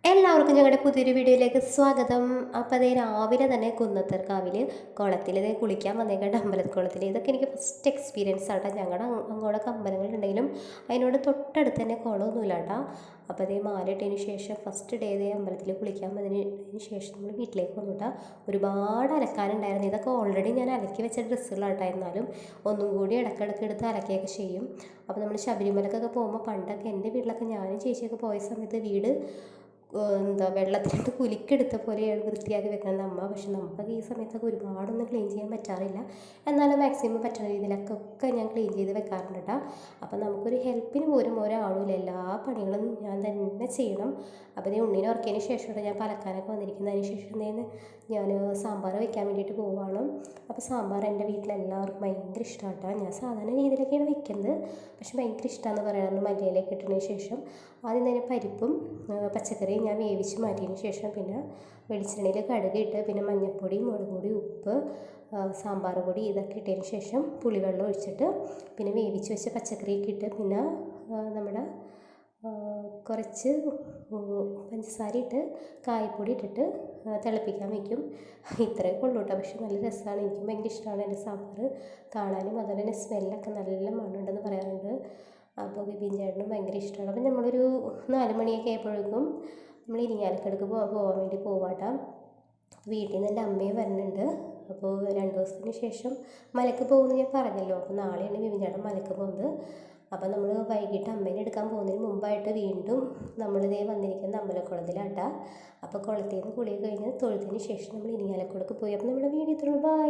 എല്ലാവർക്കും ഞങ്ങളുടെ പുതിയൊരു വീഡിയോയിലേക്ക് സ്വാഗതം. അപ്പോൾ അതേ രാവിലെ തന്നെ കുന്നത്തർക്കാവിൽ കുളത്തിൽ ഇതേ കുളിക്കാൻ വന്നേക്കേണ്ട അമ്പലക്കുളത്തിൽ ഇതൊക്കെ എനിക്ക് ഫസ്റ്റ് എക്സ്പീരിയൻസ് ആട്ടോ. ഞങ്ങളുടെ അങ്ങോട്ടൊക്കെ അമ്പലങ്ങളുണ്ടെങ്കിലും അതിനോട് തൊട്ടടുത്ത് തന്നെ കുളമൊന്നുമില്ല കേട്ടോ. അപ്പോൾ അതേ മാലയിട്ടതിന് ശേഷം ഫസ്റ്റ് ഡേ ഇതേ അമ്പലത്തിൽ കുളിക്കാൻ വന്നതിന് ശേഷം നമ്മൾ വീട്ടിലേക്ക് വന്നു കേട്ടോ. ഒരുപാട് അലക്കാനുണ്ടായിരുന്നു. ഇതൊക്കെ ഓൾറെഡി ഞാൻ അലക്കി വെച്ച ഡ്രസ്സുകളാട്ടോ. എന്നാലും ഒന്നും കൂടി ഇടയ്ക്കിടയ്ക്ക് എടുത്ത് അലക്കിയൊക്കെ ചെയ്യും. അപ്പോൾ നമ്മൾ ശബരിമലക്കൊക്കെ പോകുമ്പോൾ പണ്ടൊക്കെ എൻ്റെ വീട്ടിലൊക്കെ ഞാനും ചേച്ചിയൊക്കെ പോയ സമയത്ത് വീട് വെള്ളത്തിലിട്ട് കുലുക്കെടുത്ത പോലെയാണ് വൃത്തിയാക്കി വെക്കുന്നത് അമ്മ. പക്ഷെ നമുക്കൊക്കെ ഈ സമയത്തൊക്കെ ഒരുപാടൊന്നും ക്ലീൻ ചെയ്യാൻ പറ്റാറില്ല. എന്നാലും മാക്സിമം പറ്റുന്ന രീതിയിലൊക്കെ ഞാൻ ക്ലീൻ ചെയ്ത് വെക്കാറുണ്ട് കേട്ടോ. അപ്പം നമുക്കൊരു ഹെൽപ്പിന് പോലും ഒരാളുമില്ല. എല്ലാ പണികളും ഞാൻ തന്നെ ചെയ്യണം. അപ്പോൾ ഈ ഉണ്ണീനെ ഉറക്കിയതിന് ശേഷമാണ് ഞാൻ പലക്കാനൊക്കെ വന്നിരിക്കുന്നത്. അതിന് ശേഷം ഞാൻ സാമ്പാർ വെക്കാൻ വേണ്ടിയിട്ട് പോവുകയാണ്. അപ്പോൾ സാമ്പാർ എൻ്റെ വീട്ടിലെല്ലാവർക്കും ഭയങ്കര ഇഷ്ടമാട്ടോ. ഞാൻ സാധാരണ രീതിയിലൊക്കെയാണ് വെക്കുന്നത്, പക്ഷെ ഭയങ്കര ഇഷ്ടമാണെന്ന് പറയാറുണ്ട്. മല്ലിയിലൊക്കെ ഇട്ടതിന് ശേഷം ആദ്യം തന്നെ പരിപ്പും പച്ചക്കറിയും ഞാൻ വേവിച്ച് മാറ്റിയതിന് ശേഷം പിന്നെ വെളിച്ചെണ്ണയിൽ കടുകിട്ട് പിന്നെ മഞ്ഞൾപ്പൊടി, മുളക് പൊടി, ഉപ്പ്, സാമ്പാർ പൊടി ഇതൊക്കെ ഇട്ടതിന് ശേഷം പുളിവെള്ളം ഒഴിച്ചിട്ട് പിന്നെ വേവിച്ച് വെച്ച പച്ചക്കറിയൊക്കെ ഇട്ട് പിന്നെ നമ്മുടെ കുറച്ച് പഞ്ചസാര ഇട്ട് കായപ്പൊടി ഇട്ടിട്ട് തിളപ്പിക്കാൻ വയ്ക്കും. ഇത്രയൊക്കെ ഉള്ളൂ കേട്ടോ. പക്ഷെ നല്ല രസമാണ്. എനിക്കും ഭയങ്കര ഇഷ്ടമാണ് എൻ്റെ സാമ്പാർ കാണാനും. അതുപോലെ തന്നെ സ്മെല്ലൊക്കെ നല്ല മണമുണ്ടെന്ന് പറയാറുണ്ട്. അപ്പോൾ ബിബിൻ ചേട്ടനും ഭയങ്കര ഇഷ്ടമാണ്. അപ്പം നമ്മളൊരു 4 മണിയൊക്കെ ആയപ്പോഴേക്കും നമ്മൾ ഇരിങ്ങാലക്കുടക്ക് പോകാൻ വേണ്ടി പോവാട്ടോ. വീട്ടിൽ നിന്ന് എൻ്റെ അമ്മയും വരുന്നുണ്ട്. അപ്പോൾ 2 ദിവസത്തിന് ശേഷം മലക്ക് പോകുമെന്ന് ഞാൻ പറഞ്ഞല്ലോ. അപ്പോൾ നാളെയാണ് ബിബിൻ ചേട്ടൻ മലക്ക് പോകുന്നത്. അപ്പോൾ നമ്മൾ വൈകിട്ട് അമ്മേനെ എടുക്കാൻ പോകുന്നതിന് മുമ്പായിട്ട് വീണ്ടും നമ്മളിതേ വന്നിരിക്കുന്ന അമ്പലക്കുളത്തിലാട്ടാ. അപ്പോൾ കുളത്തിൽ നിന്ന് കുളിയൊക്കെ കഴിഞ്ഞ് തൊഴുതിന് ശേഷം നമ്മൾ ഇരിങ്ങാലക്കുടക്ക് പോയി. അപ്പോൾ നമ്മുടെ വീഡിയോ ഇത്രയുള്ളൂ. ബൈ.